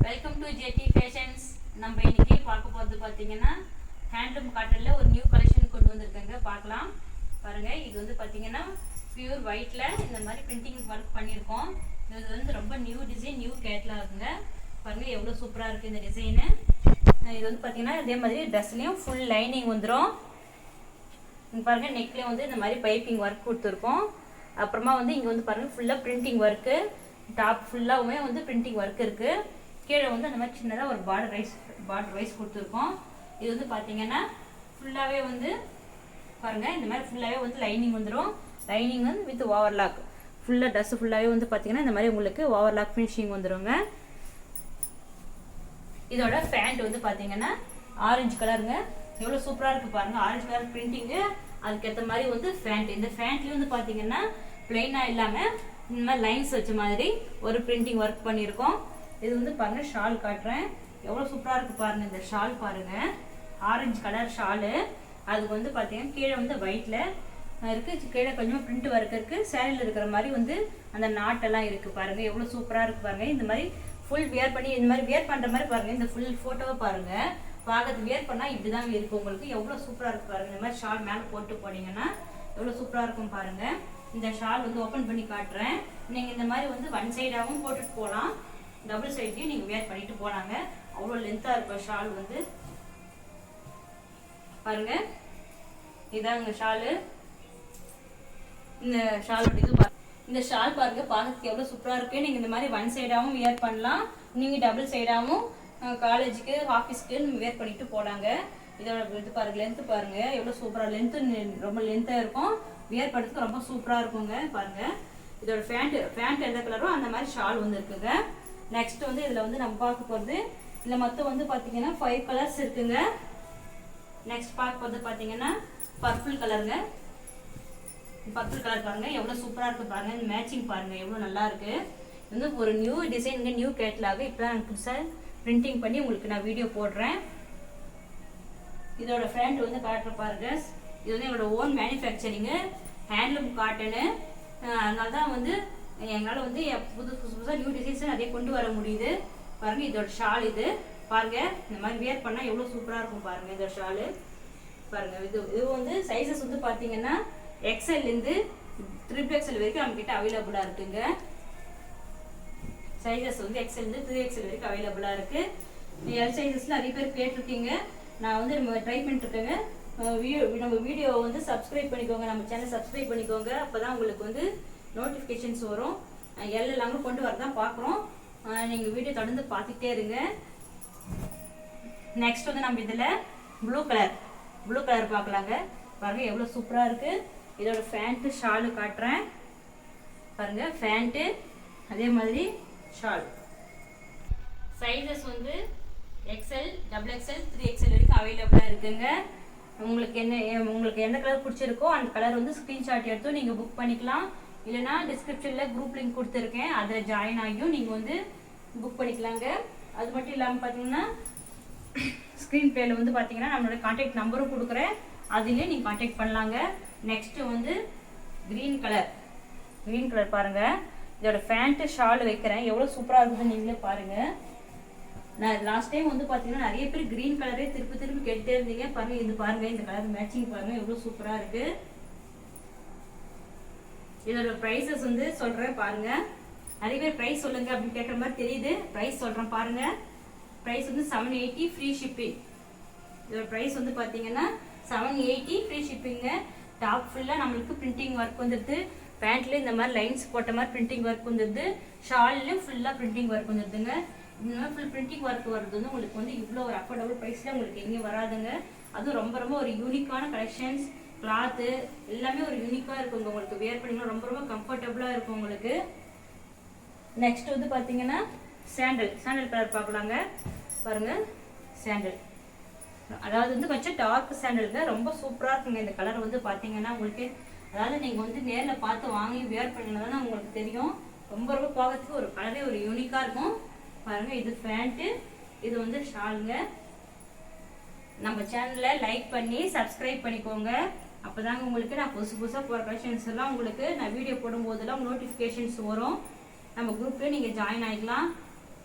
Welcome to JD fashions. நம்ம இன்னைக்கு பார்க்க போகிறது பார்த்தீங்கன்னா ஹேண்ட்லூம் காட்டனில் ஒரு நியூ கலெக்ஷன் கொண்டு வந்திருக்கேங்க. பார்க்கலாம் பாருங்க. இது வந்து பார்த்தீங்கன்னா பியூர் ஒயிட்ல இந்த மாதிரி பிரிண்டிங் ஒர்க் பண்ணியிருக்கோம். இது வந்து ரொம்ப நியூ டிசைன், நியூ கேட்லாகுங்க. பாருங்க எவ்வளோ சூப்பராக இருக்குது இந்த டிசைனு. இது வந்து பார்த்தீங்கன்னா இதே மாதிரி ட்ரெஸ்லேயும் ஃபுல் லைனிங் வந்துடும். இங்கே பாருங்க நெக்லேயும் வந்து இந்த மாதிரி பைப்பிங் ஒர்க் கொடுத்துருக்கோம். அப்புறமா வந்து இங்கே வந்து பாருங்க ஃபுல்லாக பிரிண்டிங் ஒர்க்கு, டாப் ஃபுல்லாகவுமே வந்து பிரிண்டிங் ஒர்க் இருக்குது. கீழே வந்து அந்த மாதிரி சின்னதாக ஒரு பார்டர் வைஸ் கொடுத்துருக்கோம். இது வந்து பார்த்தீங்கன்னா ஃபுல்லாகவே வந்து பாருங்கள் இந்த மாதிரி ஃபுல்லாகவே வந்து லைனிங் வந்துடும். லைனிங் வந்து வித் ஓவர்லாக் ஃபுல்லாக ட்ரெஸ் ஃபுல்லாகவே வந்து பார்த்தீங்கன்னா இந்த மாதிரி உங்களுக்கு ஓவர்லாக் ஃபினிஷிங் வந்துடுங்க. இதோட பேண்ட் வந்து பார்த்தீங்கன்னா ஆரஞ்சு கலருங்க. எவ்வளோ சூப்பராக இருக்குது பாருங்கள். ஆரஞ்சு கலர் பிரிண்டிங்கு, அதுக்கேற்ற மாதிரி வந்து பேண்ட். இந்த பேண்ட்லேயும் வந்து பார்த்தீங்கன்னா பிளெயினாக இல்லாமல் இந்த மாதிரி லைன்ஸ் வச்ச மாதிரி ஒரு பிரிண்டிங் ஒர்க் பண்ணியிருக்கோம். இது வந்து பாருங்க ஷால் காட்டுறேன். எவ்வளோ சூப்பராக இருக்குது பாருங்க. இந்த ஷால் பாருங்க, ஆரஞ்சு கலர் ஷாலு. அதுக்கு வந்து பார்த்தீங்கன்னா கீழே வந்து ஒயிட்ல இருக்குது, கீழே கொஞ்சமாக பிரிண்ட் ஒர்க் இருக்குது. சேரீல இருக்கிற மாதிரி வந்து அந்த நாட்டெல்லாம் இருக்குது பாருங்க. எவ்வளோ சூப்பராக இருக்குது பாருங்க. இந்த மாதிரி ஃபுல் வியர் பண்ணி இந்த மாதிரி வியர் பண்ணுற மாதிரி பாருங்க. இந்த ஃபுல் ஃபோட்டோவை பாருங்க. பார்க்கறது வியர் பண்ணால் இப்படி தான் இருக்கும் உங்களுக்கு. எவ்வளோ சூப்பராக இருக்குது பாருங்க. இந்த மாதிரி ஷால் மேலே போட்டு போனீங்கன்னா எவ்வளோ சூப்பராக இருக்கும் பாருங்க. இந்த ஷால் வந்து ஓப்பன் பண்ணி காட்டுறேன். நீங்கள் இந்த மாதிரி வந்து ஒன் சைடாகவும் போட்டுட்டு போகலாம், டபுள் சைட்லையும் நீங்கள் வேர் பண்ணிட்டு போனாங்க. அவ்வளோ லென்த்தாக இருக்கும் ஷால் வந்து பாருங்க. இதாங்க ஷாலு. இந்த ஷாலோட இது இந்த ஷால் பாருங்க, பார்க்கறதுக்கு எவ்வளோ சூப்பராக இருக்கு. நீங்கள் இந்த மாதிரி ஒன் சைடாகவும் வியர் பண்ணலாம், நீங்கள் டபுள் சைடாகவும் காலேஜுக்கு ஆஃபீஸ்க்கு வேர் பண்ணிட்டு போனாங்க. இதோட இது பாருங்க, லென்த்து பாருங்க எவ்வளோ சூப்பராக. லென்த்து ரொம்ப லென்த்தாக இருக்கும், வியர் பண்ணுறதுக்கு ரொம்ப சூப்பராக இருக்குங்க பாருங்க. இதோட பேண்ட் எந்த கலரோ அந்த மாதிரி ஷால் வந்து இருக்குங்க. நெக்ஸ்ட் வந்து இதில் வந்து நம்ம பார்க்க போகிறது, இதில் மொத்தம் வந்து பார்த்தீங்கன்னா 5 கலர்ஸ் இருக்குங்க. நெக்ஸ்ட் பார்க்க போகிறது பார்த்தீங்கன்னா பர்பிள் கலருங்க. பர்பிள் கலர் பாருங்க எவ்வளோ சூப்பராக இருக்குது பாருங்க. இந்த மேட்சிங் பாருங்க எவ்வளோ நல்லா இருக்கு. வந்து ஒரு நியூ டிசைனுங்க, நியூ கேட்லாக இப்போ தான் புதுசாக பிரிண்டிங் பண்ணி உங்களுக்கு நான் வீடியோ போடுறேன். இதோட ஃப்ரண்ட் வந்து காட்டுற பாருங்க. இது வந்து என்னோட ஓன் மேனுஃபேக்சரிங்கு, ஹேண்ட்லூம் காட்டனு. அதனால தான் வந்து எங்களால் வந்து புதுசாக நியூ டிசைன்ஸ் நிறைய கொண்டு வர முடியுது பாருங்க. இதோட ஷால் இது பாருங்க. இந்த மாதிரி வியர் பண்ணால் எவ்வளோ சூப்பராக இருக்கும் பாருங்க. இதோட ஷாலு பாருங்க. இது வந்து சைஸஸ் வந்து பார்த்தீங்கன்னா எக்ஸ்எல்லேருந்து 3XL வரைக்கும் நம்ம கிட்ட அவைலபிளாக இருக்குங்க. சைஸஸ் வந்து எக்ஸ்எல்லேருந்து 3XL வரைக்கும் அவைலபிளாக இருக்கு. எல் சைஸஸ்ல நிறைய பேர் கேட்டிருக்கீங்க. நான் வந்து நம்ம ட்ரை பண்ணிட்டு இருக்கேங்க. நம்ம வீடியோ வந்து சப்ஸ்கிரைப் பண்ணிக்கோங்க, நம்ம சேனல் சப்ஸ்கிரைப் பண்ணிக்கோங்க. அப்போதான் உங்களுக்கு வந்து நோட்டிஃபிகேஷன்ஸ் வரும். எல்லாமே கொண்டு வரதான் பார்க்குறோம். நீங்கள் வீடியோ தொடர்ந்து பார்த்துட்டே இருங்க. நெக்ஸ்ட் வந்து நம்ம இதில் ப்ளூ கலர் பார்க்கலாங்க. பாருங்கள் எவ்வளோ சூப்பராக இருக்குது. இதோட ஃபேண்ட்டு ஷாலு காட்டுறேன் பாருங்கள். ஃபேண்ட்டு அதே மாதிரி ஷால். சைஸஸ் வந்து XL, XXL, 3XL வரைக்கும் அவைலபிளாக இருக்குங்க. உங்களுக்கு எந்த கலர் பிடிச்சிருக்கோ அந்த கலர் வந்து ஸ்க்ரீன்ஷாட் எடுத்து நீங்கள் புக் பண்ணிக்கலாம். இல்லைனா டிஸ்கிரிப்ஷனில் குரூப் லிங்க் கொடுத்துருக்கேன், அதில் ஜாயின் ஆகியும் நீங்கள் வந்து புக் பண்ணிக்கலாங்க. அது மட்டும் இல்லாமல் பார்த்தீங்கன்னா ஸ்க்ரீன் பிளேயில் வந்து பார்த்தீங்கன்னா நம்மளோட கான்டாக்ட் நம்பரும் கொடுக்குறேன், அதுலேயே நீங்கள் கான்டாக்ட் பண்ணலாங்க. நெக்ஸ்ட்டு வந்து க்ரீன் கலர் பாருங்கள். இதோட ஃபேண்ட்டு ஷால் வைக்கிறேன். எவ்வளோ சூப்பராக இருக்குதுன்னு நீங்களே பாருங்கள். நான் லாஸ்ட் டைம் வந்து பார்த்தீங்கன்னா நிறைய பேர் க்ரீன் கலரே திருப்பி கேட்டே இருந்தீங்க பாருங்கள். இது பாருங்கள், இந்த கலர் மேட்சிங் பாருங்கள் எவ்வளோ சூப்பராக இருக்குது. இதோட ப்ரைஸஸ் வந்து சொல்கிறேன் பாருங்க. நிறைய பேர் ப்ரைஸ் சொல்லுங்க அப்படின்னு கேட்குற மாதிரி தெரியுது. ப்ரைஸ் சொல்கிறேன் பாருங்க. ப்ரைஸ் வந்து 780 ஃப்ரீ ஷிப்பிங். இதோட ப்ரைஸ் வந்து பார்த்தீங்கன்னா 780 ஃப்ரீ ஷிப்பிங்க. டாப் ஃபுல்லாக நம்மளுக்கு பிரிண்டிங் ஒர்க் வந்துடுது. பேண்ட்ல இந்த மாதிரி லைன்ஸ் போட்ட மாதிரி பிரிண்டிங் ஒர்க் வந்துடுது. ஷால்லையும் ஃபுல்லாக பிரிண்டிங் ஒர்க் வந்துடுதுங்க. இந்த மாதிரி ஃபுல் பிரிண்டிங் ஒர்க் வருது வந்து உங்களுக்கு வந்து இவ்வளோ ஒரு அஃபோர்டபுள் ப்ரைஸில் உங்களுக்கு எங்கேயும் வராதுங்க. அதுவும் ரொம்ப ஒரு யூனிக்கான கலெக்ஷன்ஸ். கிளாத்து எல்லாமே ஒரு யூனிக்காக இருக்குங்க. உங்களுக்கு வியர் பண்ணிங்கன்னா ரொம்ப கம்ஃபர்டபுளாக இருக்கும் உங்களுக்கு. நெக்ஸ்ட் வந்து பார்த்தீங்கன்னா சாண்டல் கலர் பார்க்கலாங்க பாருங்க. சாண்டல் அதாவது வந்து கொஞ்சம் டார்க் சாண்டலுங்க, ரொம்ப சூப்பராக இருக்குங்க. இந்த கலர் வந்து பார்த்தீங்கன்னா உங்களுக்கு, அதாவது நீங்கள் வந்து நேரில் பார்த்து வாங்கி வியர் பண்ணிங்கன்னா தான் உங்களுக்கு தெரியும். ரொம்ப பார்க்கறதுக்கு ஒரு கலரே ஒரு யூனிக்காக இருக்கும் பாருங்க. இது பேண்ட்டு, இது வந்து ஷாலுங்க. நம்ம சேனலை லைக் பண்ணி சப்ஸ்கிரைப் பண்ணிக்கோங்க. அப்போதாங்க உங்களுக்கு நான் புதுசாக போகிற கலெக்ஷன்ஸ் எல்லாம் உங்களுக்கு நான் வீடியோ போடும்போதெல்லாம் நோட்டிஃபிகேஷன்ஸ் வரும். நம்ம குரூப்லேயே நீங்கள் ஜாயின் ஆகிக்கலாம்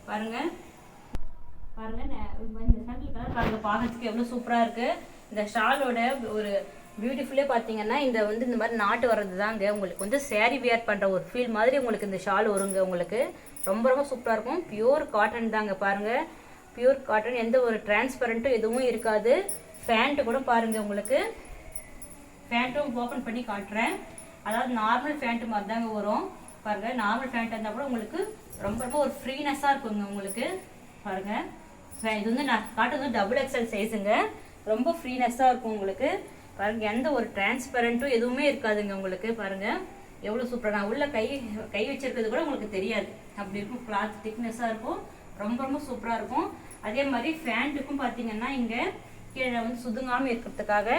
பாருங்கள். பாருங்க இந்த சாண்டில் கலர் பாருங்க, பார்க்கறதுக்கு எவ்வளோ சூப்பராக இருக்கு. இந்த ஷாலோட ஒரு பியூட்டிஃபுல்லே பார்த்தீங்கன்னா இந்த மாதிரி நாட்டு வர்றது தாங்க உங்களுக்கு saree வியர் பண்ணுற ஒரு ஃபீல் மாதிரி உங்களுக்கு இந்த ஷால் வருங்க. உங்களுக்கு ரொம்ப ரொம்ப சூப்பராக இருக்கும். பியூர் காட்டன் தாங்க பாருங்க, பியூர் காட்டன், எந்த ஒரு டிரான்ஸ்பரண்ட்டும் எதுவும் இருக்காது. ஃபேண்ட்டு கூட பாருங்க, உங்களுக்கு ஃபேண்ட்டும் ஓப்பன் பண்ணி காட்டுறேன். அதாவது நார்மல் ஃபேண்ட்டு மாதிரி தாங்க வரும் பாருங்க. நார்மல் ஃபேண்ட் இருந்தால் கூட உங்களுக்கு ரொம்ப ரொம்ப ஒரு ஃப்ரீனஸாக இருக்குங்க உங்களுக்கு பாருங்க. இது நான் காட்டுறது டபுள் எக்ஸல் சைஸுங்க. ரொம்ப ஃப்ரீனஸாக இருக்கும் உங்களுக்கு பாருங்க. எந்த ஒரு டிரான்ஸ்பரண்ட்டும் எதுவுமே இருக்காதுங்க உங்களுக்கு பாருங்க. எவ்வளோ சூப்பராக, நான் உள்ள கை வச்சிருக்கிறது கூட உங்களுக்கு தெரியாது, அப்படி இருக்கும். கிளாத் திக்னஸாக இருக்கும், ரொம்ப ரொம்ப சூப்பராக இருக்கும். அதே மாதிரி ஃபேண்ட்டுக்கும் பார்த்தீங்கன்னா இங்கே கீழே சுதுங்காமல் இருக்கிறதுக்காக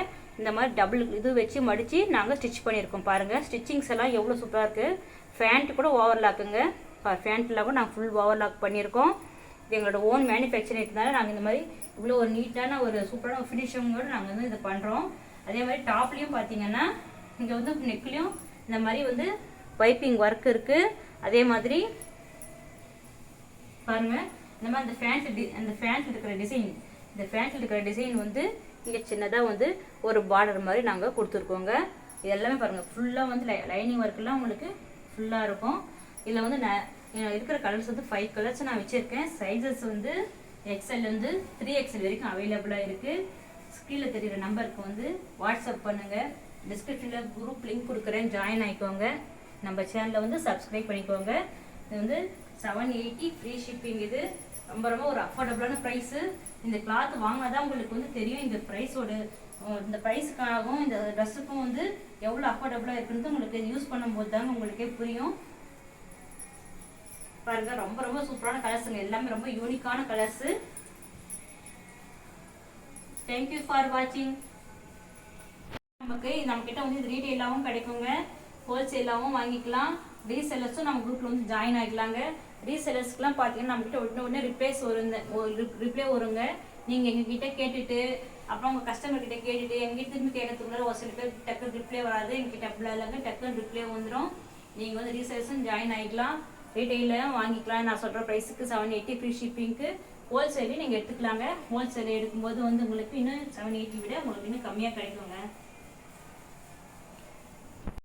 இந்த மாதிரி டபுள் இது வச்சு மடித்து நாங்கள் ஸ்டிச் பண்ணியிருக்கோம் பாருங்கள். ஸ்டிச்சிங்ஸ் எல்லாம் எவ்வளோ சூப்பராக இருக்குது. ஃபேண்ட்டு கூட ஓவர்லாக்குங்க, ஃபேண்ட்டில் கூட நாங்கள் ஃபுல் ஓவர்லாக் பண்ணியிருக்கோம். இது எங்களோட ஓன் மேனுஃபேக்சரிங் இருக்கிறதுனால நாங்கள் இந்த மாதிரி இவ்வளோ ஒரு நீட்டான ஒரு சூப்பரான ஃபினிஷிங்கோடு நாங்கள் இதை பண்ணுறோம். அதே மாதிரி டாப்லேயும் பார்த்தீங்கன்னா இங்கே நெக்லேயும் இந்த மாதிரி பைப்பிங் ஒர்க் இருக்குது. அதே மாதிரி பாருங்கள், இந்த மாதிரி அந்த ஃபேண்ட் இருக்கிற டிசைன், இந்த ஃபேண்ட்டில் இருக்கிற டிசைன் இங்கே சின்னதாக ஒரு பார்டர் மாதிரி நாங்கள் கொடுத்துருக்கோங்க. இது எல்லாமே பாருங்கள் ஃபுல்லாக லைனிங் ஒர்க்கெல்லாம் உங்களுக்கு ஃபுல்லாக இருக்கும். இதில் நான் இருக்கிற கலர்ஸ் 5 கலர்ஸ் நான் வச்சுருக்கேன். சைஸஸ் எக்ஸ்எல் 3XL வரைக்கும் அவைலபிளாக இருக்குது. ஸ்க்ரீனில் தெரிகிற நம்பருக்கு வாட்ஸ்அப் பண்ணுங்கள். டிஸ்கிரிப்ஷனில் குரூப் லிங்க் கொடுக்குறேன், ஜாயின் ஆகிக்கோங்க. நம்ம சேனலை சப்ஸ்கிரைப் பண்ணிக்கோங்க. இது 780 ஃப்ரீ ஷிப்பிங். இது ரொம்ப ரொம்ப ஒரு அஃபோர்டபுளான ப்ரைஸு. இந்த கிளாத் வாங்கினா தான் உங்களுக்கு தெரியும் இந்த ப்ரைஸோட, இந்த ப்ரைஸுக்காகவும் இந்த ட்ரெஸ்ஸுக்கும் எவ்வளோ அஃபோர்டபுளாக இருக்குன்னு உங்களுக்கு யூஸ் பண்ணும்போது தாங்க உங்களுக்கே புரியும் பாருங்க. ரொம்ப ரொம்ப சூப்பரான கலர்ஸுங்க, எல்லாமே ரொம்ப யூனிக்கான கலர்ஸு. தேங்க்யூ ஃபார் வாட்சிங். நம்மக்கிட்ட இது ரீட்டெயிலாகவும் கிடைக்குங்க, ஹோல்சேலாகவும் வாங்கிக்கலாம். ரீசெல்லர்ஸும் நம்ம குரூப்பில் ஜாயின் ஆகிக்கலாங்க. ரீசெல்லர்ஸ்க்குலாம் பார்த்தீங்கன்னா நம்மக்கிட்ட உடனே ரிப்ளை வருங்க. நீங்கள் எங்ககிட்ட கேட்டுட்டு அப்புறம் உங்கள் கஸ்டமர்கிட்ட கேட்டுட்டு எங்கிட்ட திரும்பி கேட்கறதுக்குள்ள ஒரு சில பேர் டக்குன்னு ரிப்ளை வராது. எங்ககிட்ட அப்படிலாம் இல்லைங்க, டக்குன்னு ரிப்ளை வந்துடும். நீங்கள் ரீசெல்லர்ஸும் ஜாயின் ஆகிக்கலாம், ரீட்டெயிலும் வாங்கிக்கலாம். நான் சொல்கிற ப்ரைஸுக்கு 780 ஃப்ரீ ஷிப்பிங்க்கு. ஹோல்சேலையும் நீங்கள் எடுத்துக்கலாங்க. ஹோல்சேல் எடுக்கும்போது உங்களுக்கு இன்னும் 780 விட உங்களுக்கு இன்னும் கம்மியாக கிடைக்குங்க.